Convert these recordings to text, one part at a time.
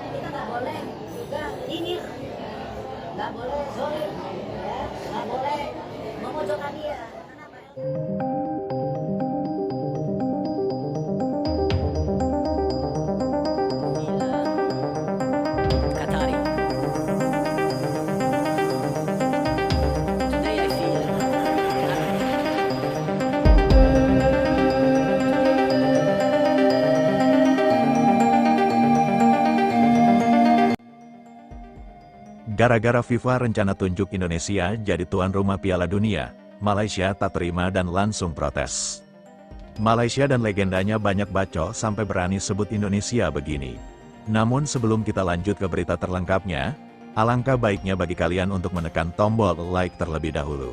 kita nggak boleh juga nyinyir, nggak boleh zolim, ya, nggak boleh memojokkan dia. Kenapa? Qatari. Today I feel Gara-gara FIFA rencana tunjuk Indonesia jadi tuan rumah Piala Dunia, Malaysia tak terima dan langsung protes. Malaysia dan legendanya banyak bacot sampai berani sebut Indonesia begini. Namun sebelum kita lanjut ke berita terlengkapnya, alangkah baiknya bagi kalian untuk menekan tombol like terlebih dahulu.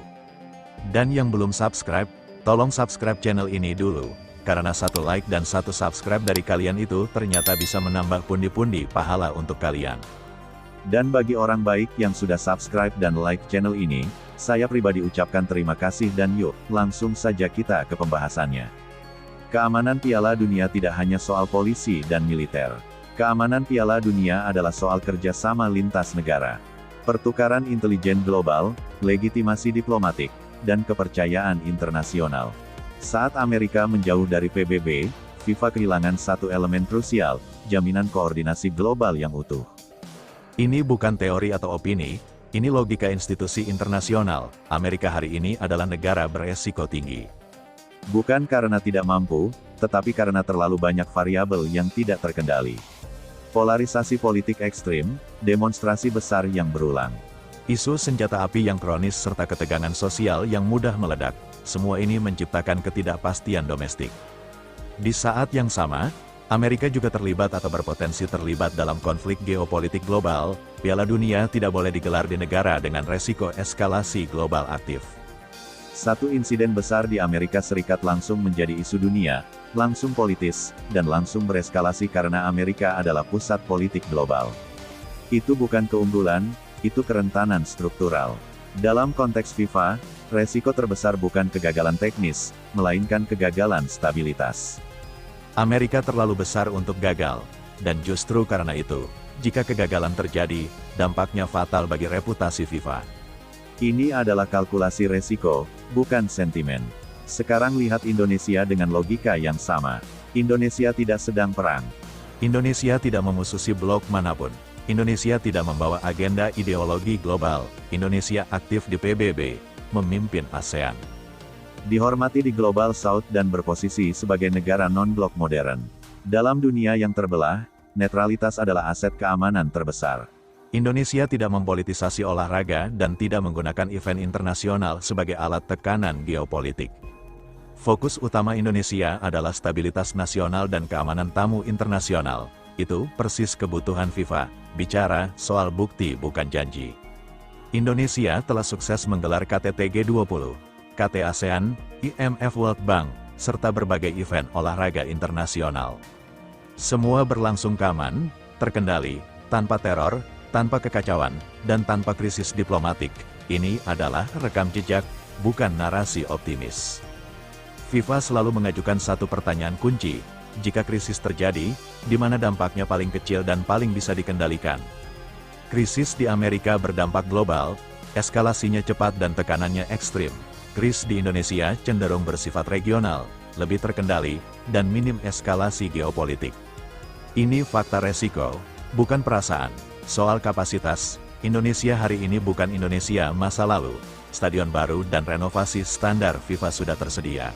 Dan yang belum subscribe, tolong subscribe channel ini dulu, karena satu like dan satu subscribe dari kalian itu ternyata bisa menambah pundi-pundi pahala untuk kalian. Dan bagi orang baik yang sudah subscribe dan like channel ini, saya pribadi ucapkan terima kasih dan yuk, langsung saja kita ke pembahasannya. Keamanan Piala Dunia tidak hanya soal polisi dan militer. Keamanan Piala Dunia adalah soal kerjasama lintas negara, pertukaran intelijen global, legitimasi diplomatik, dan kepercayaan internasional. Saat Amerika menjauh dari PBB, FIFA kehilangan satu elemen krusial, jaminan koordinasi global yang utuh. Ini bukan teori atau opini, ini logika institusi internasional. Amerika hari ini adalah negara beresiko tinggi. Bukan karena tidak mampu, tetapi karena terlalu banyak variabel yang tidak terkendali. Polarisasi politik ekstrim, demonstrasi besar yang berulang, isu senjata api yang kronis serta ketegangan sosial yang mudah meledak, semua ini menciptakan ketidakpastian domestik. Di saat yang sama, Amerika juga terlibat atau berpotensi terlibat dalam konflik geopolitik global. Piala Dunia tidak boleh digelar di negara dengan resiko eskalasi global aktif. Satu insiden besar di Amerika Serikat langsung menjadi isu dunia, langsung politis, dan langsung bereskalasi karena Amerika adalah pusat politik global. Itu bukan keunggulan, itu kerentanan struktural. Dalam konteks FIFA, resiko terbesar bukan kegagalan teknis, melainkan kegagalan stabilitas. Amerika terlalu besar untuk gagal, dan justru karena itu, jika kegagalan terjadi, dampaknya fatal bagi reputasi FIFA. Ini adalah kalkulasi resiko, bukan sentimen. Sekarang lihat Indonesia dengan logika yang sama. Indonesia tidak sedang perang. Indonesia tidak memusuhi blok manapun. Indonesia tidak membawa agenda ideologi global. Indonesia aktif di PBB, memimpin ASEAN. Dihormati di Global South dan berposisi sebagai negara non-blok modern. Dalam dunia yang terbelah, netralitas adalah aset keamanan terbesar. Indonesia tidak mempolitisasi olahraga dan tidak menggunakan event internasional sebagai alat tekanan geopolitik. Fokus utama Indonesia adalah stabilitas nasional dan keamanan tamu internasional. Itu persis kebutuhan FIFA, bicara soal bukti bukan janji. Indonesia telah sukses menggelar KTT G20. KT ASEAN, IMF World Bank, serta berbagai event olahraga internasional. Semua berlangsung aman, terkendali, tanpa teror, tanpa kekacauan, dan tanpa krisis diplomatik. Ini adalah rekam jejak, bukan narasi optimis. FIFA selalu mengajukan satu pertanyaan kunci, jika krisis terjadi, di mana dampaknya paling kecil dan paling bisa dikendalikan. Krisis di Amerika berdampak global, eskalasinya cepat dan tekanannya ekstrim. Krisis di Indonesia cenderung bersifat regional, lebih terkendali, dan minim eskalasi geopolitik. Ini fakta resiko, bukan perasaan. Soal kapasitas, Indonesia hari ini bukan Indonesia masa lalu. Stadion baru dan renovasi standar FIFA sudah tersedia.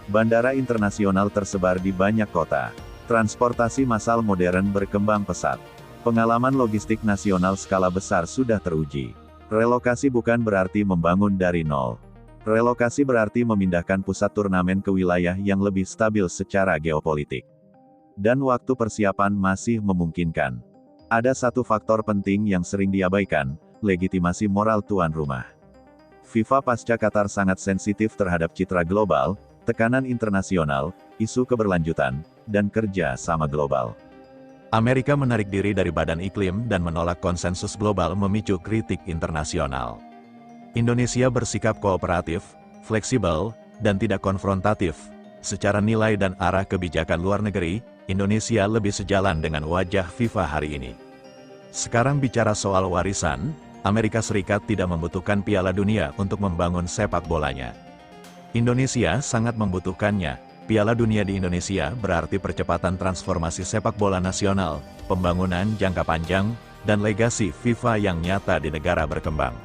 Bandara internasional tersebar di banyak kota. Transportasi massal modern berkembang pesat. Pengalaman logistik nasional skala besar sudah teruji. Relokasi bukan berarti membangun dari nol. Relokasi berarti memindahkan pusat turnamen ke wilayah yang lebih stabil secara geopolitik. Dan waktu persiapan masih memungkinkan. Ada satu faktor penting yang sering diabaikan, legitimasi moral tuan rumah. FIFA pasca Qatar sangat sensitif terhadap citra global, tekanan internasional, isu keberlanjutan, dan kerja sama global. Amerika menarik diri dari Badan Iklim dan menolak konsensus global memicu kritik internasional. Indonesia bersikap kooperatif, fleksibel, dan tidak konfrontatif. Secara nilai dan arah kebijakan luar negeri, Indonesia lebih sejalan dengan wajah FIFA hari ini. Sekarang bicara soal warisan, Amerika Serikat tidak membutuhkan Piala Dunia untuk membangun sepak bolanya. Indonesia sangat membutuhkannya. Piala Dunia di Indonesia berarti percepatan transformasi sepak bola nasional, pembangunan jangka panjang, dan legasi FIFA yang nyata di negara berkembang.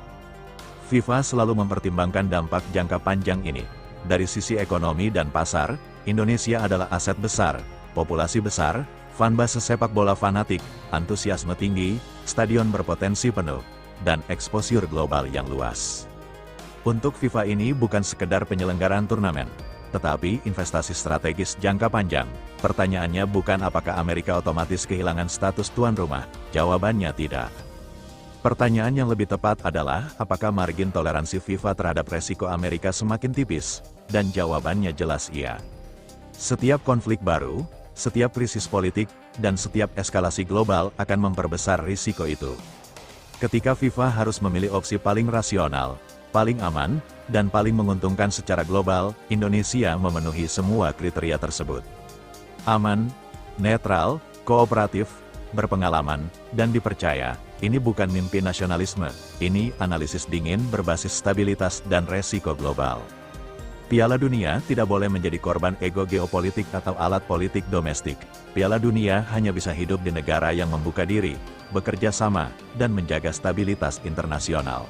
FIFA selalu mempertimbangkan dampak jangka panjang ini. Dari sisi ekonomi dan pasar, Indonesia adalah aset besar, populasi besar, fanbase sepak bola fanatik, antusiasme tinggi, stadion berpotensi penuh, dan eksposur global yang luas. Untuk FIFA ini bukan sekedar penyelenggaraan turnamen, tetapi investasi strategis jangka panjang. Pertanyaannya bukan apakah Amerika otomatis kehilangan status tuan rumah, jawabannya tidak. Pertanyaan yang lebih tepat adalah, apakah margin toleransi FIFA terhadap resiko Amerika semakin tipis? Dan jawabannya jelas iya. Setiap konflik baru, setiap krisis politik, dan setiap eskalasi global akan memperbesar risiko itu. Ketika FIFA harus memilih opsi paling rasional, paling aman, dan paling menguntungkan secara global, Indonesia memenuhi semua kriteria tersebut. Aman, netral, kooperatif, berpengalaman, dan dipercaya. Ini bukan mimpi nasionalisme, ini analisis dingin berbasis stabilitas dan resiko global. Piala Dunia tidak boleh menjadi korban ego geopolitik atau alat politik domestik. Piala Dunia hanya bisa hidup di negara yang membuka diri, bekerja sama, dan menjaga stabilitas internasional.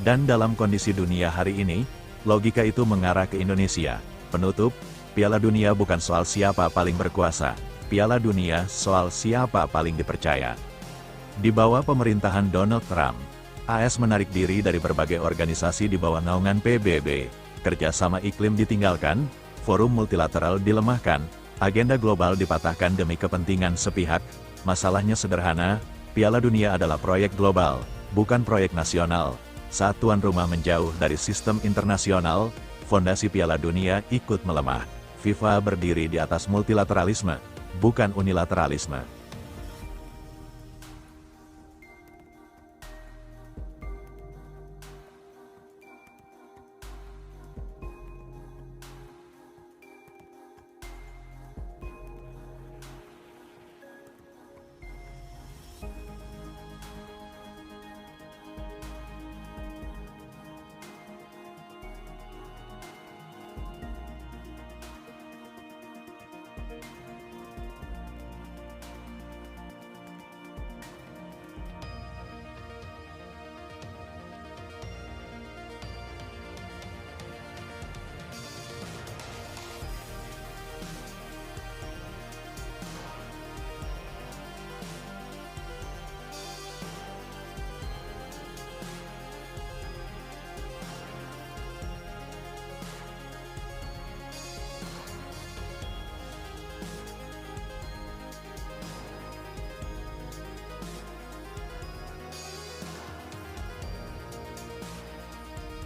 Dan dalam kondisi dunia hari ini, logika itu mengarah ke Indonesia. Penutup, Piala Dunia bukan soal siapa paling berkuasa, Piala Dunia soal siapa paling dipercaya. Di bawah pemerintahan Donald Trump, AS menarik diri dari berbagai organisasi di bawah naungan PBB, kerjasama iklim ditinggalkan, forum multilateral dilemahkan, agenda global dipatahkan demi kepentingan sepihak. Masalahnya sederhana, Piala Dunia adalah proyek global, bukan proyek nasional. Saat tuan rumah menjauh dari sistem internasional, fondasi Piala Dunia ikut melemah. FIFA berdiri di atas multilateralisme, bukan unilateralisme.